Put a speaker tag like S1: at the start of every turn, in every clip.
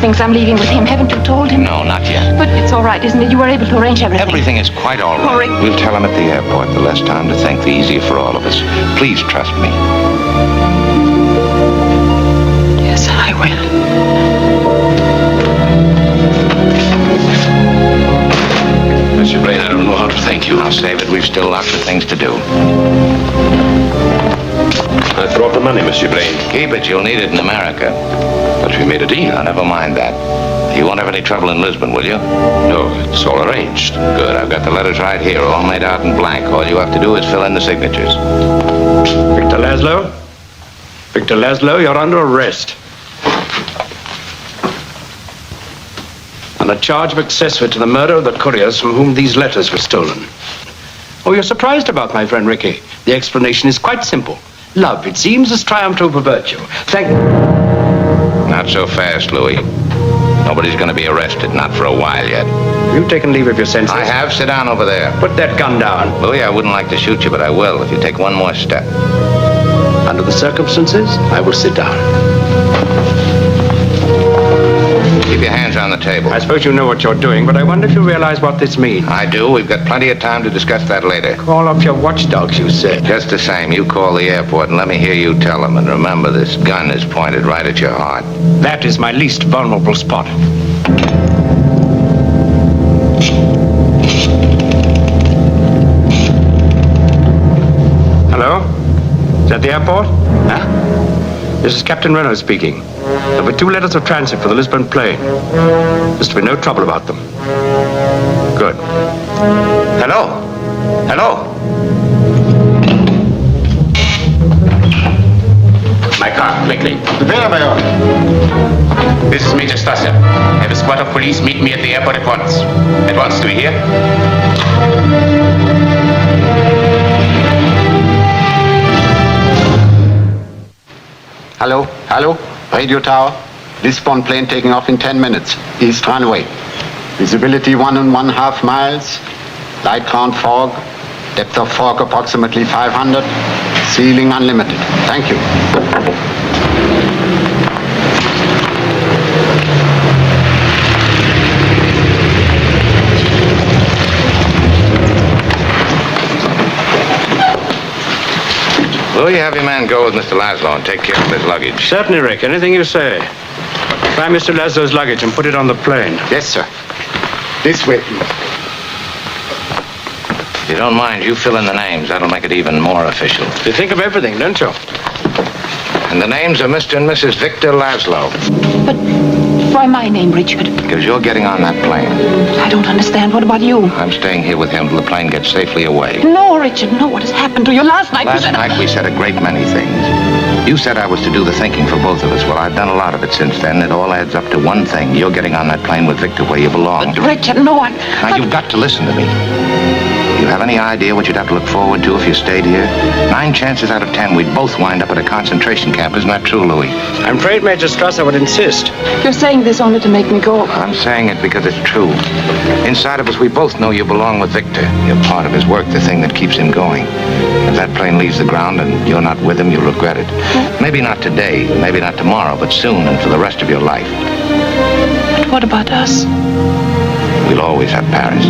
S1: thinks I'm leaving with him. Haven't you told him?
S2: No, not yet.
S1: But it's all right, isn't it? You were able to arrange everything.
S2: Everything is quite all right.
S1: Oh, Rick.
S2: We'll tell him at the airport. The less time to think, the easier for all of us. Please trust me.
S1: Yes, I will.
S2: Mr. Blaine, I don't know how to thank you. I'll save it. We've still lots of things to do.
S3: I throw up the money, Monsieur Blaine.
S2: Keep it. You'll need it in America.
S3: But we made a deal.
S2: Now, never mind that. You won't have any trouble in Lisbon, will you?
S3: No, it's all arranged.
S2: Good. I've got the letters right here, all made out in blank. All you have to do is fill in the signatures.
S4: Victor Laszlo? Victor Laszlo, you're under arrest. On a charge of accessory to the murder of the couriers from whom these letters were stolen. Oh, you're surprised about my friend Ricky. The explanation is quite simple. Love, it seems, has triumphed over virtue.
S2: Not so fast, Louis. Nobody's going to be arrested, not for a while yet.
S4: You've taken leave of your senses.
S2: I have. Sit down over there.
S4: Put that gun down.
S2: Louis, I wouldn't like to shoot you, but I will if you take one more step.
S4: Under the circumstances, I will sit down.
S2: Keep your hands on the table.
S4: I suppose you know what you're doing, but I wonder if you realize what this means.
S2: I do. We've got plenty of time to discuss that later.
S4: Call up your watchdogs, you said.
S2: Just the same, you call the airport and let me hear you tell them. And remember, this gun is pointed right at your heart.
S4: That is my least vulnerable spot. Hello? Is that the airport? Huh? This is Captain Reynolds speaking. There were 2 letters of transit for the Lisbon plane. There's to be no trouble about them. Good. Hello? Hello?
S5: My car, quickly.
S6: VMJ.
S5: This is Major Stasser. Have a squad of police meet me at the airport at once. At once, do you hear?
S6: Hello? Hello? Radio tower. Lisbon plane taking off in 10 minutes. East runway. Visibility 1.5 miles. Light ground fog. Depth of fog approximately 500. Ceiling unlimited. Thank you.
S2: Will you have your man go with Mr. Laszlo and take care of his luggage?
S4: Certainly, Rick. Anything you say. Find Mr. Laszlo's luggage and put it on the plane.
S6: Yes, sir. This way.
S2: If you don't mind, you fill in the names. That'll make it even more official.
S4: You think of everything, don't you?
S2: And the names are Mr. and Mrs. Victor Laszlo.
S1: But why my name, Richard?
S2: Because you're getting on that plane.
S1: I don't understand. What about you?
S2: I'm staying here with him till the plane gets safely away.
S1: No, Richard, no. What has happened to you? Last night
S2: Last night we said a great many things. You said I was to do the thinking for both of us. Well, I've done a lot of it since then. It all adds up to one thing. You're getting on that plane with Victor where you belong.
S1: But, Richard, no,
S2: Now, you've got to listen to me. You have any idea what you'd have to look forward to if you stayed here? 9 chances out of 10, we'd both wind up at a concentration camp. Isn't that true, Louis?
S4: I'm afraid Major Strasser would insist.
S1: You're saying this only to make me go.
S2: I'm saying it because it's true. Inside of us, we both know you belong with Victor. You're part of his work, the thing that keeps him going. If that plane leaves the ground and you're not with him, you'll regret it. Maybe not today, maybe not tomorrow, but soon and for the rest of your life.
S1: But what about us?
S2: We'll always have Paris.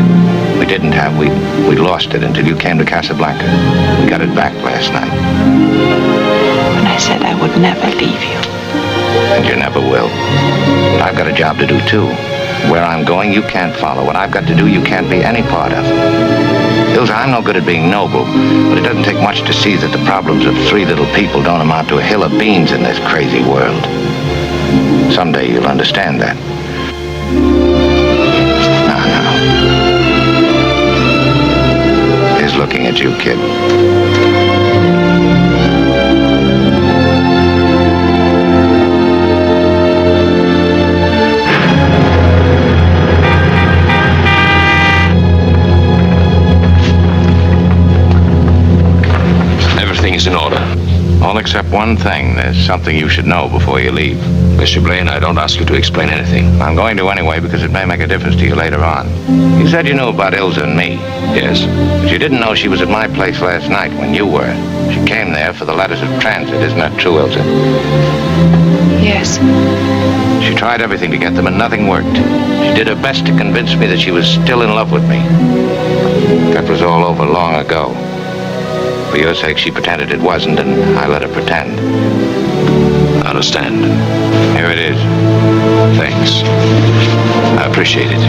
S2: We didn't have. We lost it until you came to Casablanca. We got it back last night.
S1: When I said I would never leave you.
S2: And you never will. But I've got a job to do, too. Where I'm going, you can't follow. What I've got to do, you can't be any part of. Ilsa, I'm no good at being noble, but it doesn't take much to see that the problems of 3 little people don't amount to a hill of beans in this crazy world. Someday you'll understand that. Now. He's looking at you, kid.
S3: Everything is in order.
S2: All except one thing. There's something you should know before you leave.
S3: Mr. Blaine, I don't ask you to explain anything.
S2: I'm going to anyway because it may make a difference to you later on. You said you knew about Ilsa and me.
S3: Yes.
S2: But you didn't know she was at my place last night when you were. She came there for the letters of transit. Isn't that true, Ilsa?
S1: Yes.
S2: She tried everything to get them, and nothing worked. She did her best to convince me that she was still in love with me. That was all over long ago. For your sake, she pretended it wasn't, and I let her pretend.
S3: I understand.
S2: Here it is.
S3: Thanks. I appreciate it.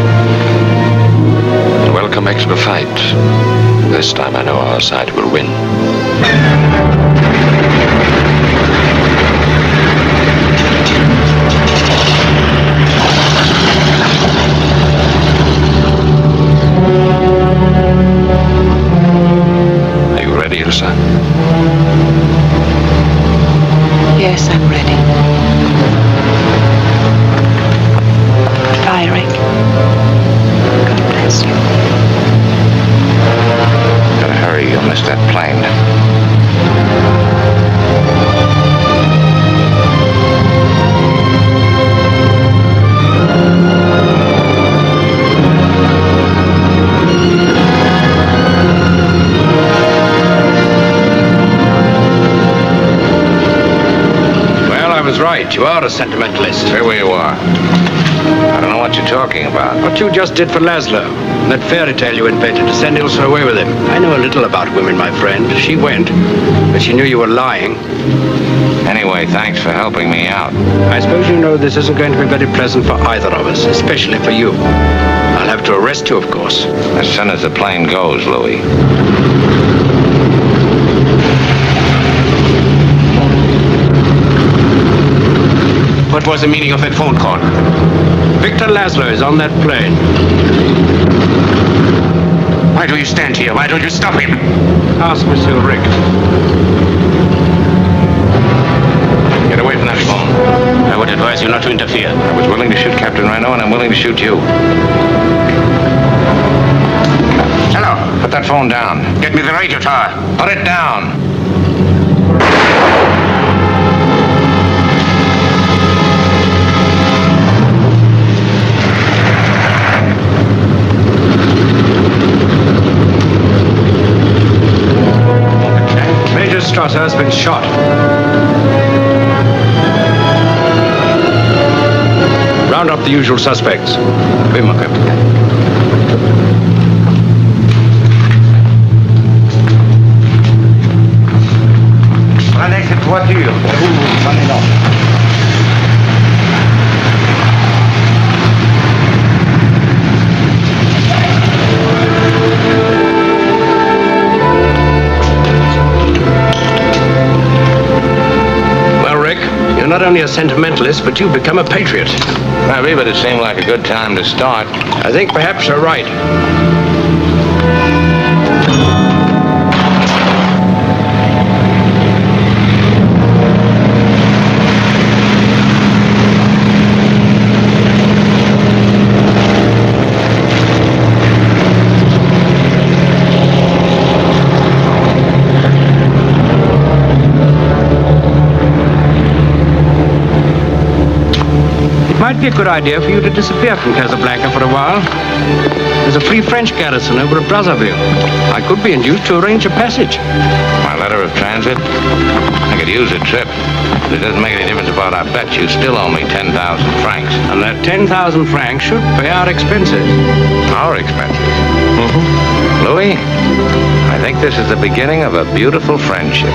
S3: A welcome extra fight. This time I know our side will win. Are you ready, Ilsa?
S1: Yes, I'm ready. Firing. God bless you.
S2: Gotta hurry, you'll miss that plane.
S4: Well, I was right. You are a sentimentalist.
S2: Stay where you are. I don't know what you're talking about.
S4: What you just did for Laszlo, that fairy tale you invented to send Ilsa away with him. I know a little about women, my friend. She went, but she knew you were lying.
S2: Anyway, thanks for helping me out.
S4: I suppose you know this isn't going to be very pleasant for either of us, especially for you. I'll have to arrest you, of course.
S2: As soon as the plane goes, Louis.
S5: What was the meaning of that phone call?
S4: Victor Laszlo is on that plane.
S5: Why do you stand here? Why don't you stop him?
S4: Ask Monsieur Rick.
S2: Get away from that phone.
S5: I would advise you not to interfere.
S2: I was willing to shoot Captain Reno, and I'm willing to shoot you.
S5: Hello.
S2: Put that phone down.
S5: Get me the radio tower.
S2: Put it down.
S4: Major Strasser has been shot. Round up the usual suspects. Oui, mon capitaine.
S2: Prenez cette voiture. Prenez-la.
S4: You're not only a sentimentalist, but you've become a patriot.
S2: Maybe, but it seemed like a good time to start.
S4: I think perhaps you're right. Might be a good idea for you to disappear from Casablanca for a while. There's a free French garrison over at Brazzaville. I could be induced to arrange a passage.
S2: My letter of transit? I could use a trip. But it doesn't make any difference about our bet. You still owe me 10,000 francs.
S4: And that 10,000 francs should pay our expenses.
S2: Our expenses? Mm-hmm. Louis, I think this is the beginning of a beautiful friendship.